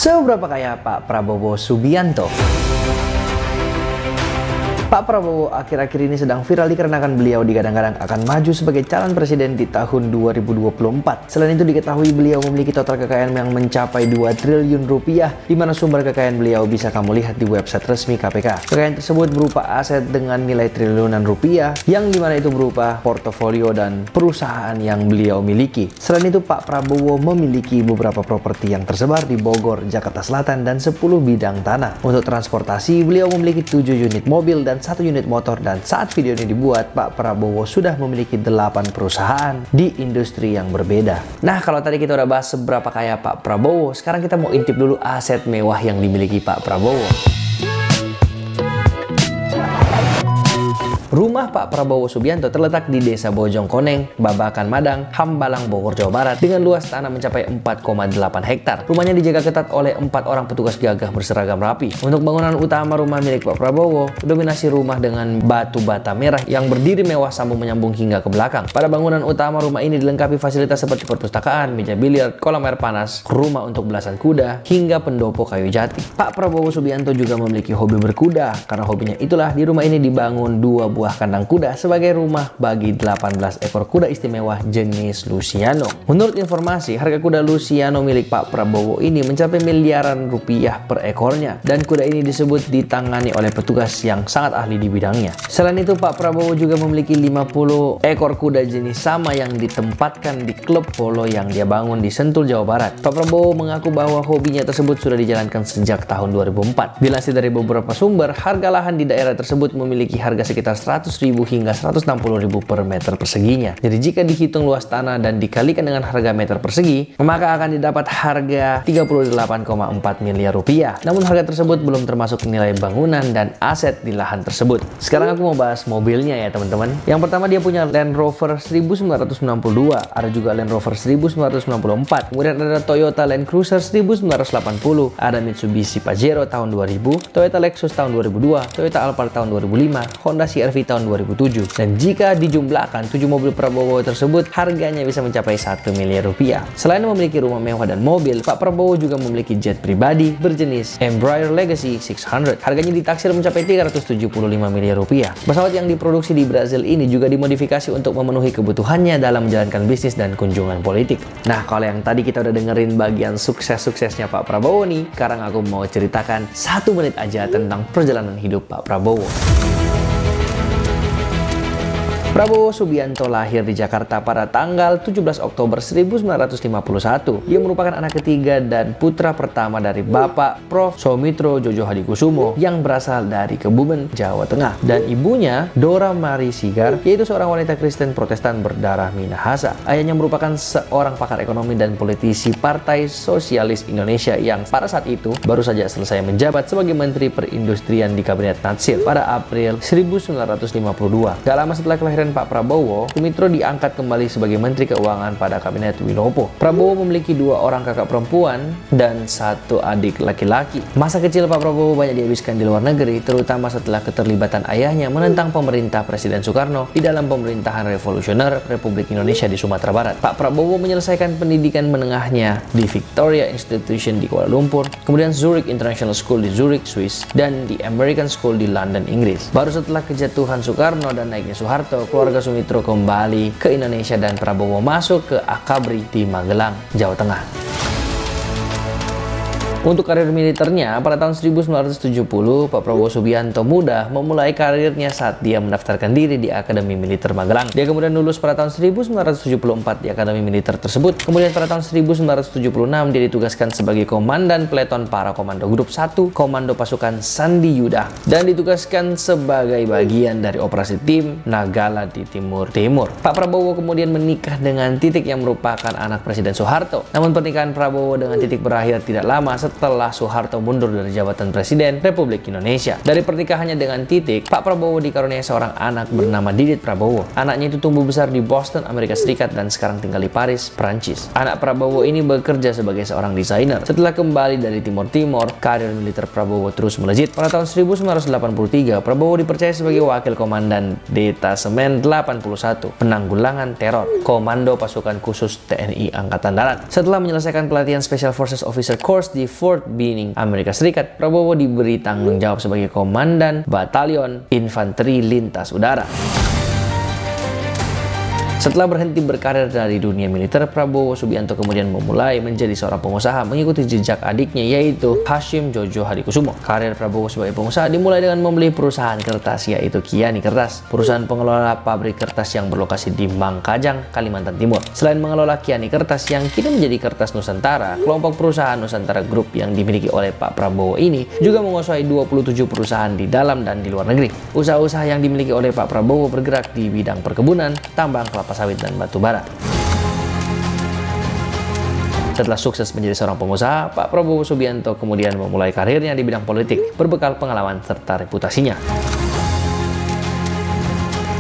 Seberapa kaya Pak Prabowo Subianto? Pak Prabowo akhir-akhir ini sedang viral dikarenakan beliau digadang-gadang akan maju sebagai calon presiden di tahun 2024. Selain itu diketahui beliau memiliki total kekayaan yang mencapai 2 triliun rupiah, di mana sumber kekayaan beliau bisa kamu lihat di website resmi KPK. Kekayaan tersebut berupa aset dengan nilai triliunan rupiah, yang dimana itu berupa portofolio dan perusahaan yang beliau miliki. Selain itu Pak Prabowo memiliki beberapa properti yang tersebar di Bogor, Jakarta Selatan, dan 10 bidang tanah. Untuk transportasi, beliau memiliki 7 unit mobil dan 1 unit motor, dan saat video ini dibuat, Pak Prabowo sudah memiliki 8 perusahaan di industri yang berbeda. Nah, kalau tadi kita udah bahas seberapa kaya Pak Prabowo, sekarang kita mau intip dulu aset mewah yang dimiliki Pak Prabowo. Rumah Pak Prabowo Subianto terletak di Desa Bojongkoneng, Babakan Madang, Hambalang, Bogor, Jawa Barat dengan luas tanah mencapai 4,8 hektar. Rumahnya dijaga ketat oleh 4 orang petugas gagah berseragam rapi. Untuk bangunan utama rumah milik Pak Prabowo, dominasi rumah dengan batu bata merah yang berdiri mewah sambung menyambung hingga ke belakang. Pada bangunan utama rumah ini dilengkapi fasilitas seperti perpustakaan, meja biliar, kolam air panas, rumah untuk belasan kuda, hingga pendopo kayu jati. Pak Prabowo Subianto juga memiliki hobi berkuda. Karena hobinya itulah di rumah ini dibangun 2 buah kandang kuda sebagai rumah bagi 18 ekor kuda istimewa jenis Luciano. Menurut informasi, harga kuda Luciano milik Pak Prabowo ini mencapai miliaran rupiah per ekornya, dan kuda ini disebut ditangani oleh petugas yang sangat ahli di bidangnya. Selain itu, Pak Prabowo juga memiliki 50 ekor kuda jenis sama yang ditempatkan di klub polo yang dia bangun di Sentul, Jawa Barat. Pak Prabowo mengaku bahwa hobinya tersebut sudah dijalankan sejak tahun 2004. Dilansir dari beberapa sumber, harga lahan di daerah tersebut memiliki harga sekitar 100.000 hingga 160.000 per meter perseginya. Jadi jika dihitung luas tanah dan dikalikan dengan harga meter persegi, maka akan didapat harga 38,4 miliar rupiah. Namun harga tersebut belum termasuk nilai bangunan dan aset di lahan tersebut. Sekarang aku mau bahas mobilnya ya teman-teman. Yang pertama, dia punya Land Rover 1992, ada juga Land Rover 1994, kemudian ada Toyota Land Cruiser 1980, ada Mitsubishi Pajero tahun 2000, Toyota Lexus tahun 2002, Toyota Alphard tahun 2005, Honda CR-V tahun 2007. Dan jika dijumlahkan 7 mobil Prabowo tersebut, harganya bisa mencapai 1 miliar rupiah. Selain memiliki rumah mewah dan mobil, Pak Prabowo juga memiliki jet pribadi berjenis Embraer Legacy 600. Harganya ditaksir mencapai 375 miliar rupiah. Pesawat yang diproduksi di Brazil ini juga dimodifikasi untuk memenuhi kebutuhannya dalam menjalankan bisnis dan kunjungan politik. Nah, kalau yang tadi kita udah dengerin bagian sukses-suksesnya Pak Prabowo nih, sekarang aku mau ceritakan 1 menit aja tentang perjalanan hidup Pak Prabowo. Prabowo Subianto lahir di Jakarta pada tanggal 17 Oktober 1951. Dia merupakan anak ketiga dan putra pertama dari Bapak Prof. Soumitro Djojo Hadikusumo yang berasal dari Kebumen, Jawa Tengah, dan ibunya Dora Mari Sigar, yaitu seorang wanita Kristen Protestan berdarah Minahasa. Ayahnya merupakan seorang pakar ekonomi dan politisi Partai Sosialis Indonesia yang pada saat itu baru saja selesai menjabat sebagai Menteri Perindustrian di Kabinet Natsir pada April 1952. Gak lama setelah kelahiran Pak Prabowo, Soumitro diangkat kembali sebagai Menteri Keuangan pada Kabinet Wilopo. Prabowo memiliki 2 orang kakak perempuan dan 1 adik laki-laki. Masa kecil Pak Prabowo banyak dihabiskan di luar negeri, terutama setelah keterlibatan ayahnya menentang pemerintah Presiden Soekarno di dalam pemerintahan revolusioner Republik Indonesia di Sumatera Barat. Pak Prabowo menyelesaikan pendidikan menengahnya di Victoria Institution di Kuala Lumpur, kemudian Zurich International School di Zurich, Swiss, dan di American School di London, Inggris. Baru setelah kejatuhan Soekarno dan naiknya Soeharto, keluarga Soumitro kembali ke Indonesia dan Prabowo masuk ke Akabri di Magelang, Jawa Tengah. Untuk karir militernya, pada tahun 1970, Pak Prabowo Subianto muda memulai karirnya saat dia mendaftarkan diri di Akademi Militer Magelang. Dia kemudian lulus pada tahun 1974 di Akademi Militer tersebut. Kemudian pada tahun 1976, dia ditugaskan sebagai Komandan Peleton Para Komando Grup 1 Komando Pasukan Sandi Yuda, dan ditugaskan sebagai bagian dari operasi tim Nagala di Timur. Pak Prabowo kemudian menikah dengan Titik yang merupakan anak Presiden Soeharto. Namun pernikahan Prabowo dengan Titik berakhir tidak lama setelah Soeharto mundur dari jabatan Presiden Republik Indonesia. Dari pernikahannya dengan Titik, Pak Prabowo dikaruniai seorang anak bernama Didit Prabowo. Anaknya itu tumbuh besar di Boston, Amerika Serikat, dan sekarang tinggal di Paris, Prancis. Anak Prabowo ini bekerja sebagai seorang desainer. Setelah kembali dari Timur Timur, karir militer Prabowo terus melejit. Pada tahun 1983, Prabowo dipercaya sebagai Wakil Komandan Detasemen 81 Penanggulangan Teror Komando Pasukan Khusus TNI Angkatan Darat. Setelah menyelesaikan pelatihan Special Forces Officer Course di Fort Benning, Amerika Serikat, Prabowo diberi tanggung jawab sebagai Komandan Batalion Infanteri Lintas Udara. Setelah berhenti berkarir dari dunia militer, Prabowo Subianto kemudian memulai menjadi seorang pengusaha mengikuti jejak adiknya yaitu Hashim Jojo Hadikusumo. Karir Prabowo sebagai pengusaha dimulai dengan membeli perusahaan kertas yaitu Kiani Kertas, perusahaan pengelola pabrik kertas yang berlokasi di Mangkajang, Kalimantan Timur. Selain mengelola Kiani Kertas yang kini menjadi Kertas Nusantara, kelompok perusahaan Nusantara Group yang dimiliki oleh Pak Prabowo ini juga menguasai 27 perusahaan di dalam dan di luar negeri. Usaha-usaha yang dimiliki oleh Pak Prabowo bergerak di bidang perkebunan, tambang kelapa sawit dan batu bara. Setelah sukses menjadi seorang pengusaha, Pak Prabowo Subianto kemudian memulai karirnya di bidang politik berbekal pengalaman serta reputasinya.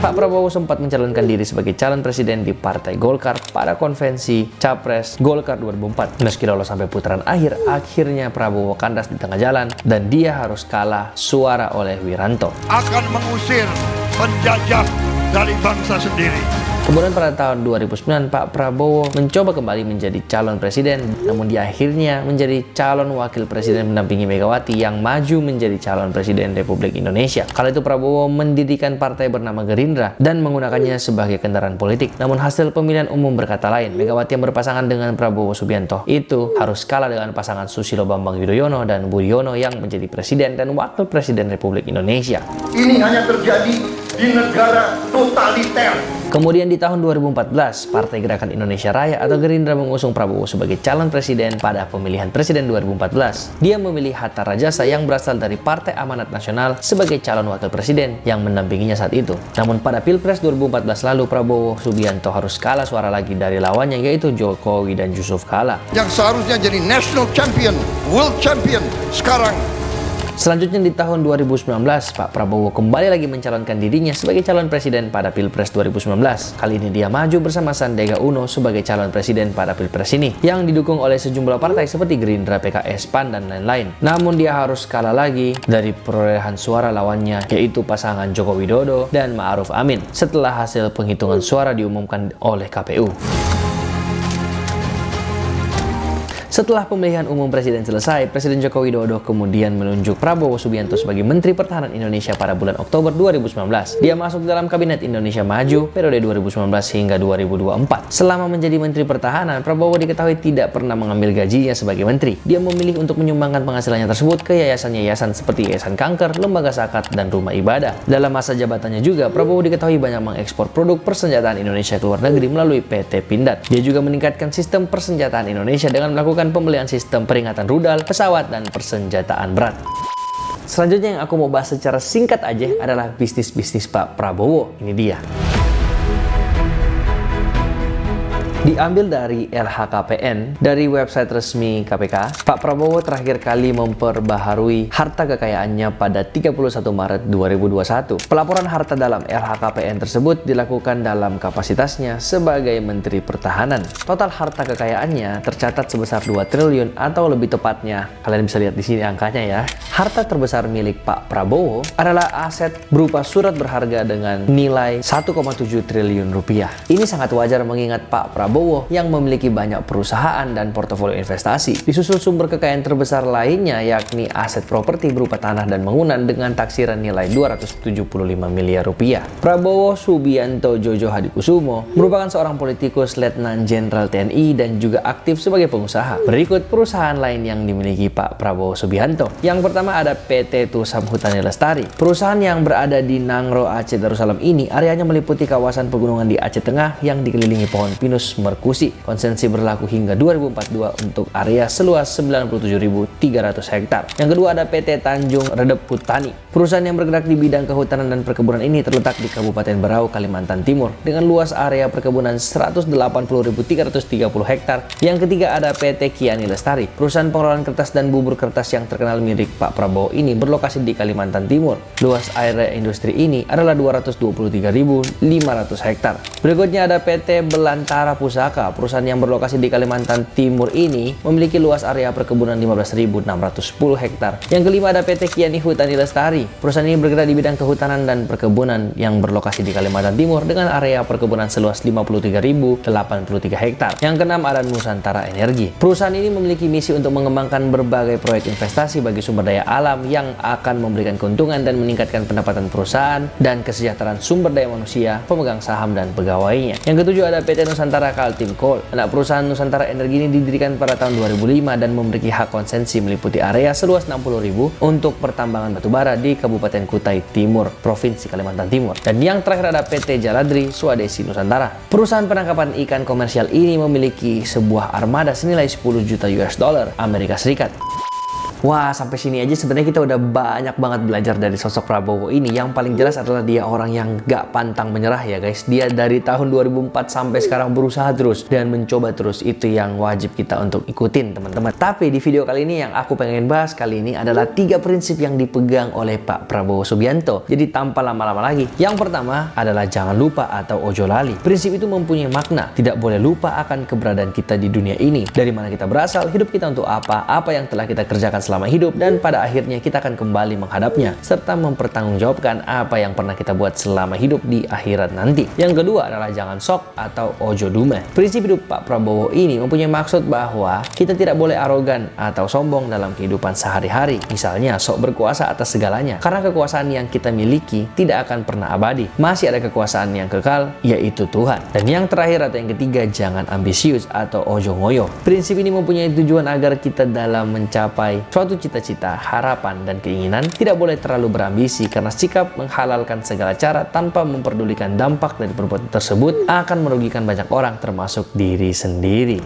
Pak Prabowo sempat mencalonkan diri sebagai calon presiden di Partai Golkar pada konvensi Capres Golkar 2004. Meski lolos sampai putaran akhir, akhirnya Prabowo kandas di tengah jalan dan dia harus kalah suara oleh Wiranto. Akan mengusir penjajah dari bangsa sendiri. Kemudian pada tahun 2009, Pak Prabowo mencoba kembali menjadi calon presiden, namun dia akhirnya menjadi calon wakil presiden mendampingi Megawati yang maju menjadi calon presiden Republik Indonesia. Kala itu Prabowo mendirikan partai bernama Gerindra dan menggunakannya sebagai kendaraan politik. Namun hasil pemilihan umum berkata lain. Megawati yang berpasangan dengan Prabowo Subianto itu harus kalah dengan pasangan Susilo Bambang Yudhoyono dan Budiono yang menjadi presiden dan wakil presiden Republik Indonesia. Ini hanya terjadi di negara totaliter. Kemudian di tahun 2014, Partai Gerakan Indonesia Raya atau Gerindra mengusung Prabowo sebagai calon presiden pada pemilihan presiden 2014. Dia memilih Hatta Rajasa yang berasal dari Partai Amanat Nasional sebagai calon wakil presiden yang mendampinginya saat itu. Namun pada Pilpres 2014 lalu, Prabowo Subianto harus kalah suara lagi dari lawannya yaitu Jokowi dan Yusuf Kala. Yang seharusnya jadi national champion, world champion, sekarang. Selanjutnya di tahun 2019, Pak Prabowo kembali lagi mencalonkan dirinya sebagai calon presiden pada Pilpres 2019. Kali ini dia maju bersama Sandiaga Uno sebagai calon presiden pada Pilpres ini, yang didukung oleh sejumlah partai seperti Gerindra, PKS, PAN, dan lain-lain. Namun dia harus kalah lagi dari perolehan suara lawannya, yaitu pasangan Joko Widodo dan Ma'ruf Amin, setelah hasil penghitungan suara diumumkan oleh KPU. Setelah pemilihan umum presiden selesai, Presiden Joko Widodo kemudian menunjuk Prabowo Subianto sebagai Menteri Pertahanan Indonesia pada bulan Oktober 2019. Dia masuk dalam Kabinet Indonesia Maju periode 2019 hingga 2024. Selama menjadi Menteri Pertahanan, Prabowo diketahui tidak pernah mengambil gajinya sebagai menteri. Dia memilih untuk menyumbangkan penghasilannya tersebut ke yayasan-yayasan seperti Yayasan Kanker, Lembaga Zakat, dan Rumah Ibadah. Dalam masa jabatannya juga, Prabowo diketahui banyak mengekspor produk persenjataan Indonesia ke luar negeri melalui PT Pindad. Dia juga meningkatkan sistem persenjataan Indonesia dengan melakukan pembelian sistem peringatan rudal, pesawat, dan persenjataan berat. Selanjutnya yang aku mau bahas secara singkat aja adalah bisnis-bisnis Pak Prabowo. Ini dia. Diambil dari LHKPN, dari website resmi KPK, Pak Prabowo terakhir kali memperbaharui harta kekayaannya pada 31 Maret 2021. Pelaporan harta dalam LHKPN tersebut dilakukan dalam kapasitasnya sebagai Menteri Pertahanan. Total harta kekayaannya tercatat sebesar 2 triliun atau lebih tepatnya, kalian bisa lihat di sini angkanya ya. Harta terbesar milik Pak Prabowo adalah aset berupa surat berharga dengan nilai 1,7 triliun rupiah. Ini sangat wajar mengingat Pak Prabowo yang memiliki banyak perusahaan dan portofolio investasi. Disusul sumber kekayaan terbesar lainnya yakni aset properti berupa tanah dan bangunan dengan taksiran nilai 275 miliar rupiah. Prabowo Subianto Jojo Hadikusumo merupakan seorang politikus Letnan Jenderal TNI dan juga aktif sebagai pengusaha. Berikut perusahaan lain yang dimiliki Pak Prabowo Subianto. Yang pertama ada PT Tusam Hutani Lestari. Perusahaan yang berada di Nangro, Aceh Darussalam ini areanya meliputi kawasan pegunungan di Aceh Tengah yang dikelilingi pohon pinus merkusi. Konsensi berlaku hingga 2042 untuk area seluas 97.300 hektar. Yang kedua ada PT Tanjung Redep Hutani. Perusahaan yang bergerak di bidang kehutanan dan perkebunan ini terletak di Kabupaten Berau, Kalimantan Timur dengan luas area perkebunan 180.330 hektar. Yang ketiga ada PT Kiani Lestari. Perusahaan pengelolaan kertas dan bubur kertas yang terkenal milik Pak Prabowo ini berlokasi di Kalimantan Timur. Luas area industri ini adalah 223.500 hektar. Berikutnya ada PT Belantara Pusat Pusaka, perusahaan yang berlokasi di Kalimantan Timur ini memiliki luas area perkebunan 15.610 hektar. Yang kelima ada PT Kiani Hutani Lestari. Perusahaan ini bergerak di bidang kehutanan dan perkebunan yang berlokasi di Kalimantan Timur dengan area perkebunan seluas 53.083 hektar. Yang keenam ada Nusantara Energi. Perusahaan ini memiliki misi untuk mengembangkan berbagai proyek investasi bagi sumber daya alam yang akan memberikan keuntungan dan meningkatkan pendapatan perusahaan dan kesejahteraan sumber daya manusia, pemegang saham dan pegawainya. Yang ketujuh ada PT Nusantara Kaltim Coal. Anak perusahaan Nusantara Energi ini didirikan pada tahun 2005 dan memiliki hak konsensi meliputi area seluas 60.000 untuk pertambangan batubara di Kabupaten Kutai Timur, Provinsi Kalimantan Timur. Dan yang terakhir ada PT Jaladri Swadesi Nusantara. Perusahaan penangkapan ikan komersial ini memiliki sebuah armada senilai 10 juta US dollar Amerika Serikat. Wah, sampai sini aja sebenarnya kita udah banyak banget belajar dari sosok Prabowo ini. Yang paling jelas adalah dia orang yang gak pantang menyerah ya guys. Dia dari tahun 2004 sampai sekarang berusaha terus dan mencoba terus. Itu yang wajib kita untuk ikutin teman-teman. Tapi di video kali ini yang aku pengen bahas kali ini adalah 3 prinsip yang dipegang oleh Pak Prabowo Subianto. Jadi tanpa lama-lama lagi. Yang pertama adalah jangan lupa atau ojo lali. Prinsip itu mempunyai makna. Tidak boleh lupa akan keberadaan kita di dunia ini. Dari mana kita berasal, hidup kita untuk apa yang telah kita kerjakan selama hidup, dan pada akhirnya kita akan kembali menghadapnya serta mempertanggungjawabkan apa yang pernah kita buat selama hidup di akhirat nanti. Yang kedua adalah jangan sok atau ojo dume. Prinsip hidup Pak Prabowo ini mempunyai maksud bahwa kita tidak boleh arogan atau sombong dalam kehidupan sehari-hari. Misalnya sok berkuasa atas segalanya, karena kekuasaan yang kita miliki tidak akan pernah abadi. Masih ada kekuasaan yang kekal, yaitu Tuhan. Dan yang terakhir atau yang ketiga, jangan ambisius atau ojo ngoyo. Prinsip ini mempunyai tujuan agar kita dalam mencapai suatu cita-cita, harapan, dan keinginan tidak boleh terlalu berambisi, karena sikap menghalalkan segala cara tanpa memperdulikan dampak dari perbuatan tersebut akan merugikan banyak orang termasuk diri sendiri.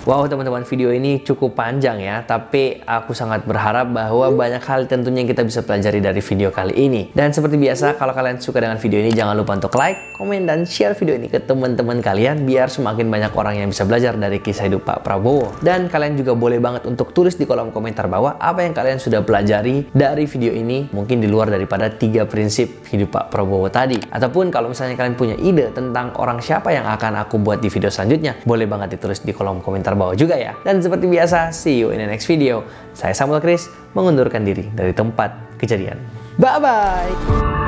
Wow teman-teman, video ini cukup panjang ya, tapi aku sangat berharap bahwa banyak hal tentunya yang kita bisa pelajari dari video kali ini. Dan seperti biasa, kalau kalian suka dengan video ini, jangan lupa untuk like, komen, dan share video ini ke teman-teman kalian biar semakin banyak orang yang bisa belajar dari kisah hidup Pak Prabowo. Dan kalian juga boleh banget untuk tulis di kolom komentar bawah apa yang kalian sudah pelajari dari video ini, mungkin di luar daripada 3 prinsip hidup Pak Prabowo tadi. Ataupun kalau misalnya kalian punya ide tentang orang siapa yang akan aku buat di video selanjutnya, boleh banget ditulis di kolom komentar bawah juga ya. Dan seperti biasa, see you in the next video. Saya Samuel Chris, mengundurkan diri dari tempat kejadian. Bye-bye!